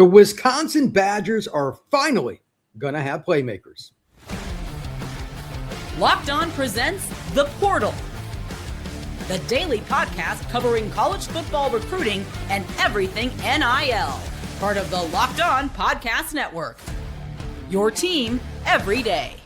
The Wisconsin Badgers are finally going to have playmakers. Locked On presents The Portal, the daily podcast covering college football recruiting and everything NIL. Part of the Locked On Podcast Network. Your team every day.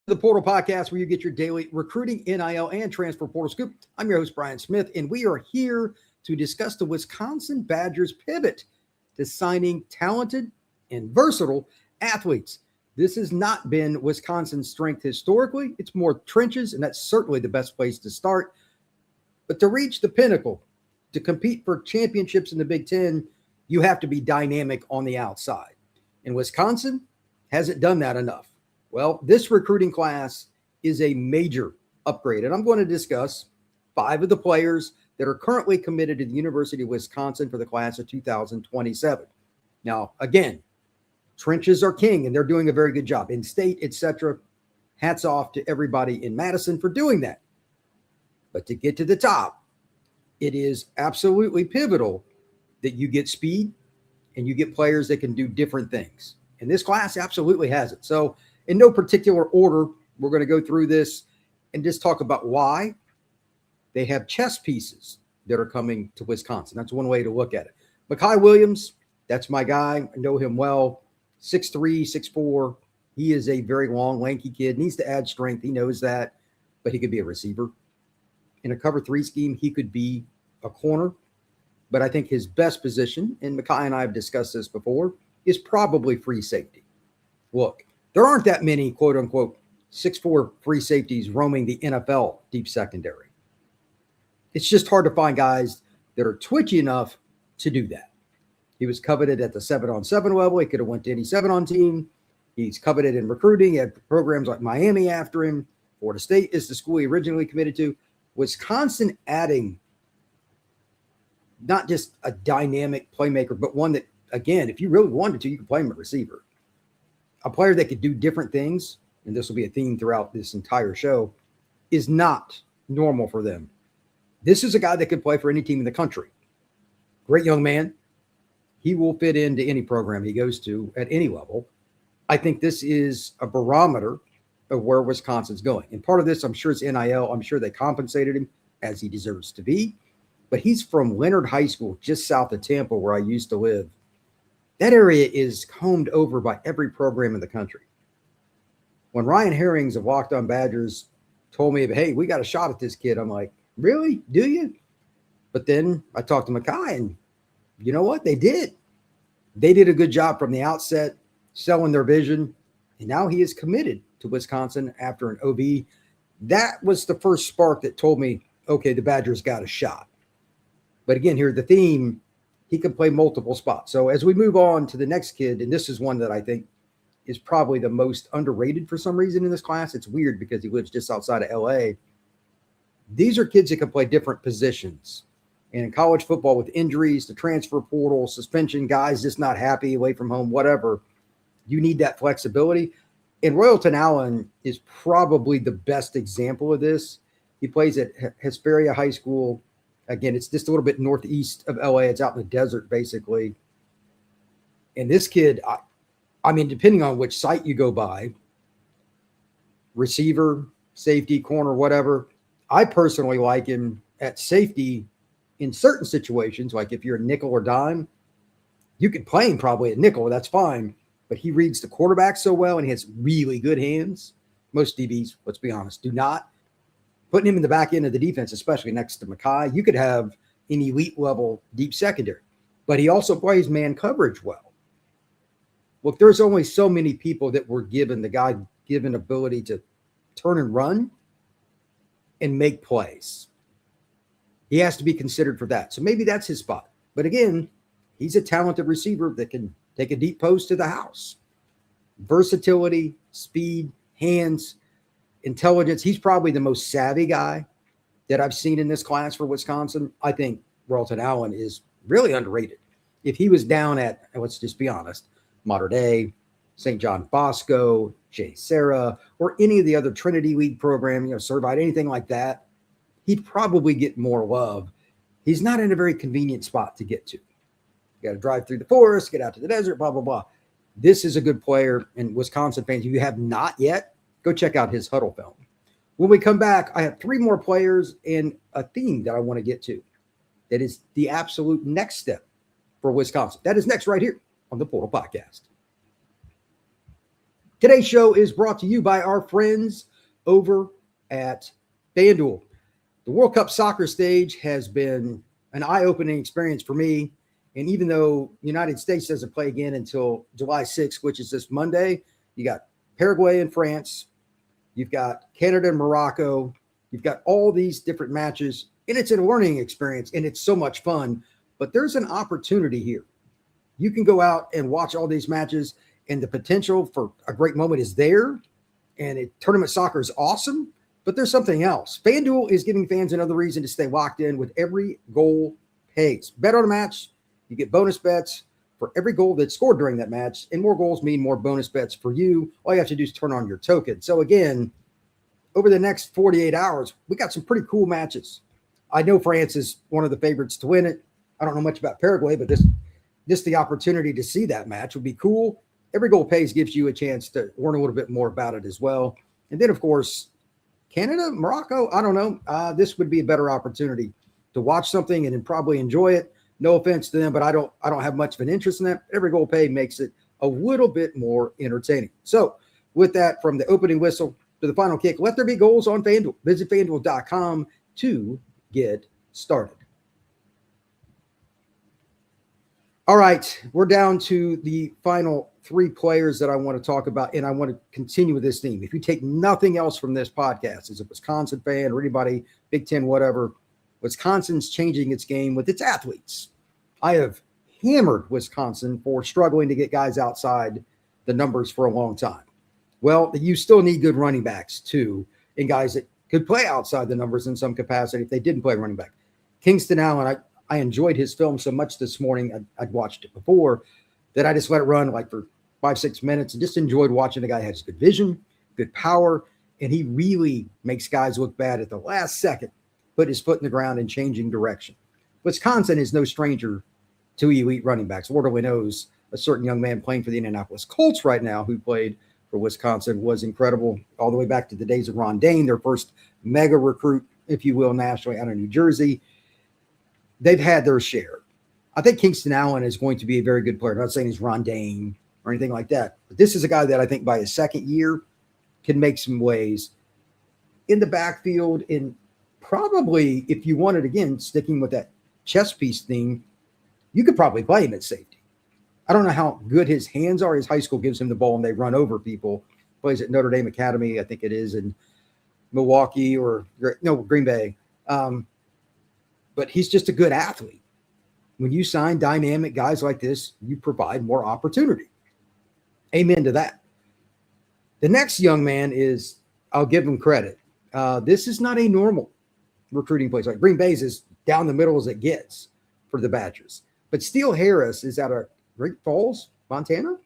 The Portal Podcast, where you get your daily recruiting, NIL, and transfer portal scoop. I'm your host, Brian Smith, and we are here to discuss the Wisconsin Badgers pivot to signing talented and versatile athletes. This has not been Wisconsin's strength historically. It's more trenches, and that's certainly the best place to start. But to reach the pinnacle, to compete for championships in the Big Ten, you have to be dynamic on the outside. And Wisconsin hasn't done that enough. Well, this recruiting class is a major upgrade, and I'm going to discuss 5 of the players that are currently committed to the University of Wisconsin for the class of 2027. Now, again, trenches are king, and they're doing a very good job. In state, etc. Hats off to everybody in Madison for doing that. But to get to the top, it is absolutely pivotal that you get speed and you get players that can do different things. And this class absolutely has it. So in no particular order, we're going to go through this and just talk about why they have chess pieces that are coming to Wisconsin. That's one way to look at it. Mekhi Williams, that's my guy. I know him well. 6'3", 6'4". He is a very long, lanky kid. Needs to add strength. He knows that. But he could be a receiver. In a cover 3 scheme, he could be a corner. But I think his best position, and Mekhi and I have discussed this before, is probably free safety. Look, there aren't that many, quote-unquote, 6'4" free safeties roaming the NFL deep secondary. It's just hard to find guys that are twitchy enough to do that. He was coveted at the 7-on-7 level. He could have went to any 7-on team. He's coveted in recruiting. He had programs like Miami after him. Florida State is the school he originally committed to. Wisconsin adding not just a dynamic playmaker, but one that, again, if you really wanted to, you could play him at receiver. A player that could do different things, and this will be a theme throughout this entire show, is not normal for them. This is a guy that could play for any team in the country. Great young man. He will fit into any program he goes to at any level. I think this is a barometer of where Wisconsin's going. And part of this, I'm sure, is NIL. I'm sure they compensated him as he deserves to be. But he's from Leonard High School, just south of Tampa, where I used to live. That area is combed over by every program in the country. When Ryan Herrings of Locked On Badgers told me, hey, we got a shot at this kid, I'm like, really? Do you? But then I talked to Mekhi, and you know what? They did. They did a good job from the outset, selling their vision, and now he is committed to Wisconsin after an OB. That was the first spark that told me, okay, the Badgers got a shot. But again, here, the theme, he can play multiple spots. So as we move on to the next kid, and this is one that I think is probably the most underrated for some reason in this class. It's weird because he lives just outside of LA. These are kids that can play different positions. And in college football, with injuries, the transfer portal, suspension, guys just not happy, away from home, whatever, you need that flexibility. And Royalton Allen is probably the best example of this. He plays at Hesperia High School. Again, it's just a little bit northeast of LA. It's out in the desert, basically. And this kid, I mean, depending on which site you go by, receiver, safety, corner, whatever, I personally like him at safety in certain situations. Like if you're a nickel or dime, you could play him probably at nickel. That's fine. But he reads the quarterback so well, and he has really good hands. Most DBs, let's be honest, do not. Putting him in the back end of the defense, especially next to Mekhi, you could have an elite level deep secondary. But he also plays man coverage well. Look, there's only so many people that were given the God-given ability to turn and run and make plays. He has to be considered for that. So maybe that's his spot. But again, he's a talented receiver that can take a deep post to the house. Versatility, speed, hands, intelligence. He's probably the most savvy guy that I've seen in this class for Wisconsin. I think Royalton Allen is really underrated. If he was down at, let's just be honest, Mater Dei, St. John Bosco, J. Sarah, or any of the other Trinity League program, Servite, anything like that, he'd probably get more love. he's not in a very convenient spot to get to. You got to drive through the forest, get out to the desert, blah, blah, blah. This is a good player, and Wisconsin fans, if you have not yet, go check out his huddle film. When we come back, I have 3 more players and a theme that I want to get to. That is the absolute next step for Wisconsin. That is next right here on the Portal Podcast. Today's show is brought to you by our friends over at FanDuel. The World Cup soccer stage has been an eye-opening experience for me. And even though the United States doesn't play again until July 6th, which is this Monday, you got Paraguay and France, you've got Canada and Morocco, you've got all these different matches, and it's a learning experience, and it's so much fun. But there's an opportunity here. You can go out and watch all these matches, and the potential for a great moment is there, and tournament soccer is awesome, but there's something else. FanDuel is giving fans another reason to stay locked in with every goal pays. Bet on a match, you get bonus bets for every goal that's scored during that match, and more goals mean more bonus bets for you. All you have to do is turn on your token. So again, over the next 48 hours, we got some pretty cool matches. I know France is one of the favorites to win it. I don't know much about Paraguay, but this the opportunity to see that match would be cool. Every goal pays gives you a chance to learn a little bit more about it as well. And then, of course, Canada, Morocco, I don't know. This would be a better opportunity to watch something and then probably enjoy it. No offense to them, but I don't have much of an interest in that. Every goal paid makes it a little bit more entertaining. So with that, from the opening whistle to the final kick, let there be goals on FanDuel. Visit FanDuel.com to get started. All right, we're down to the final 3 players that I want to talk about, and I want to continue with this theme. If you take nothing else from this podcast, as a Wisconsin fan or anybody, Big Ten, whatever, Wisconsin's changing its game with its athletes. I have hammered Wisconsin for struggling to get guys outside the numbers for a long time. Well, you still need good running backs too, and guys that could play outside the numbers in some capacity if they didn't play running back. Kingston Allen, I enjoyed his film so much this morning. I'd watched it before that I just let it run like for 5-6 minutes and just enjoyed watching the guy. Has good vision, good power, and he really makes guys look bad at the last second, put his foot in the ground and changing direction. Wisconsin is no stranger to elite running backs. Waterloo knows a certain young man playing for the Indianapolis Colts right now who played for Wisconsin was incredible all the way back to the days of Ron Dane, their first mega recruit, if you will, nationally out of New Jersey. They've had their share. I think Kingston Allen is going to be a very good player. I'm not saying he's Ron Dane or anything like that, but this is a guy that I think by his second year can make some waves in the backfield. And probably, if you wanted, again, sticking with that chess piece thing, you could probably play him at safety. I don't know how good his hands are. His high school gives him the ball and they run over people. Plays at Notre Dame Academy, I think it is, in Milwaukee or Green Bay. But he's just a good athlete. When you sign dynamic guys like this, you provide more opportunity. Amen to that. The next young man is, I'll give him credit. This is not a normal recruiting place. Like Green Bay's is down the middle as it gets for the Badgers. But Steele Harris is out of Great Falls, Montana.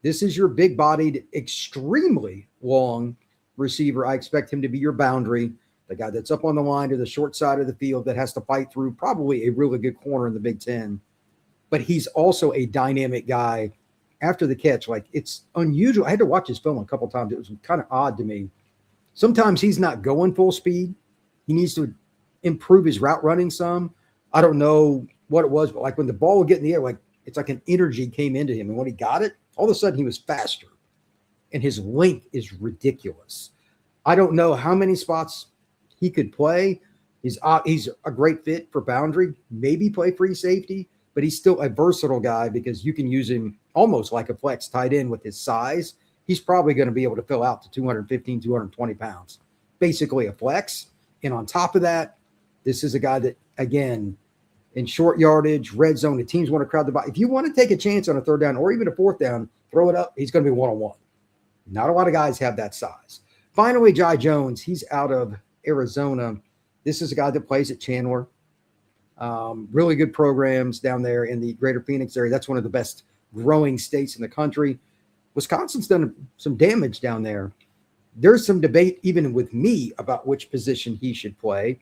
This is your big-bodied, extremely long receiver. I expect him to be your boundary, the guy that's up on the line to the short side of the field that has to fight through probably a really good corner in the Big Ten. But he's also a dynamic guy after the catch. Like, it's unusual. I had to watch his film a couple times. It was kind of odd to me. Sometimes he's not going full speed. He needs to improve his route running some. I don't know what it was, but like when the ball would get in the air, like it's like an energy came into him. And when he got it, all of a sudden he was faster. And his length is ridiculous. I don't know how many spots he could play. He's a great fit for boundary, maybe play free safety, but he's still a versatile guy because you can use him almost like a flex tight end with his size. He's probably going to be able to fill out to 215, 220 pounds, basically a flex. And on top of that, this is a guy that, again, in short yardage, red zone, the teams want to crowd the box. If you want to take a chance on a third down or even a fourth down, throw it up. He's going to be one-on-one. Not a lot of guys have that size. Finally, Jai Jones, he's out of Arizona. This is a guy that plays at Chandler. Really good programs down there in the greater Phoenix area. That's one of the best growing states in the country. Wisconsin's done some damage down there. There's some debate even with me about which position he should play.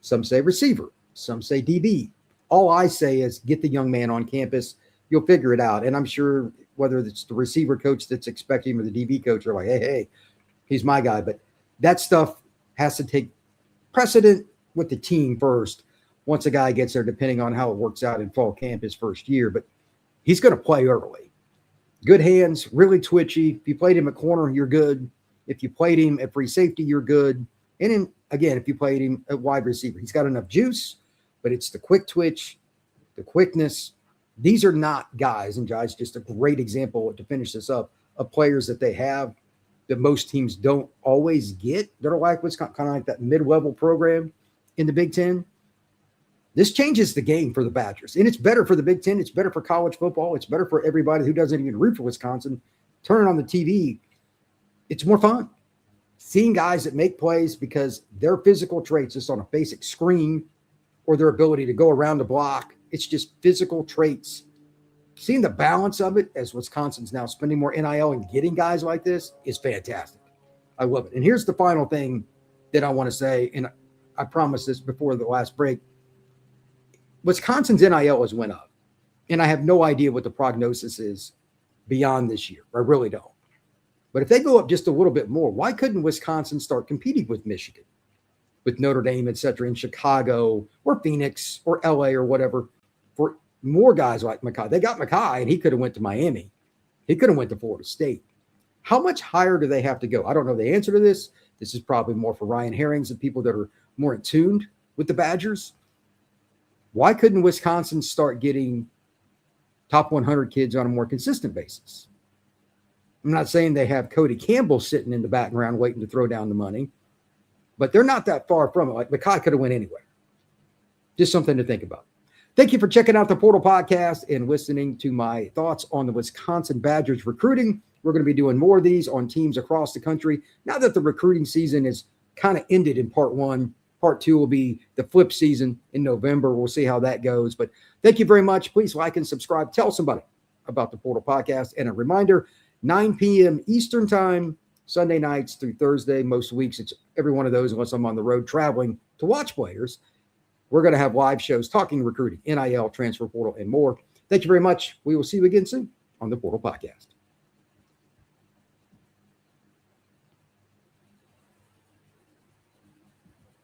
Some say receiver. Some say DB. All I say is get the young man on campus. You'll figure it out. And I'm sure whether it's the receiver coach that's expecting him or the DB coach are like, hey, he's my guy. But that stuff has to take precedent with the team first once a guy gets there, depending on how it works out in fall camp his first year. But he's going to play early. Good hands, really twitchy. If you played him at corner, you're good. If you played him at free safety, you're good. And again, if you played him at wide receiver, he's got enough juice, but it's the quick twitch, the quickness. These are not guys, and Jai's just a great example to finish this up, of players that they have that most teams don't always get. They're like what's kind of like that mid-level program in the Big Ten. This changes the game for the Badgers, and it's better for the Big Ten. It's better for college football. It's better for everybody who doesn't even root for Wisconsin. Turn it on the TV. It's more fun seeing guys that make plays because their physical traits just on a basic screen or their ability to go around the block. It's just physical traits. Seeing the balance of it as Wisconsin's now spending more NIL and getting guys like this is fantastic. I love it. And here's the final thing that I want to say, and I promised this before the last break. Wisconsin's NIL has went up, and I have no idea what the prognosis is beyond this year. I really don't. But if they go up just a little bit more, why couldn't Wisconsin start competing with Michigan, with Notre Dame, et cetera, in Chicago or Phoenix or LA or whatever, for more guys like Mekhi? They got Mekhi, and he could have went to Miami. He could have went to Florida State. How much higher do they have to go? I don't know the answer to this. This is probably more for Ryan Herrings and people that are more in tune with the Badgers. Why couldn't Wisconsin start getting top 100 kids on a more consistent basis? I'm not saying they have Cody Campbell sitting in the background waiting to throw down the money, but they're not that far from it. Like Mekhi could have went anywhere. Just something to think about. Thank you for checking out the Portal Podcast and listening to my thoughts on the Wisconsin Badgers recruiting. We're going to be doing more of these on teams across the country. Now that the recruiting season is kind of ended in part one, part two will be the flip season in November. We'll see how that goes. But thank you very much. Please like and subscribe. Tell somebody about the Portal Podcast. And a reminder, 9 p.m. Eastern time, Sunday nights through Thursday. Most weeks, it's every one of those unless I'm on the road traveling to watch players. We're going to have live shows talking recruiting, NIL, transfer portal, and more. Thank you very much. We will see you again soon on the Portal Podcast.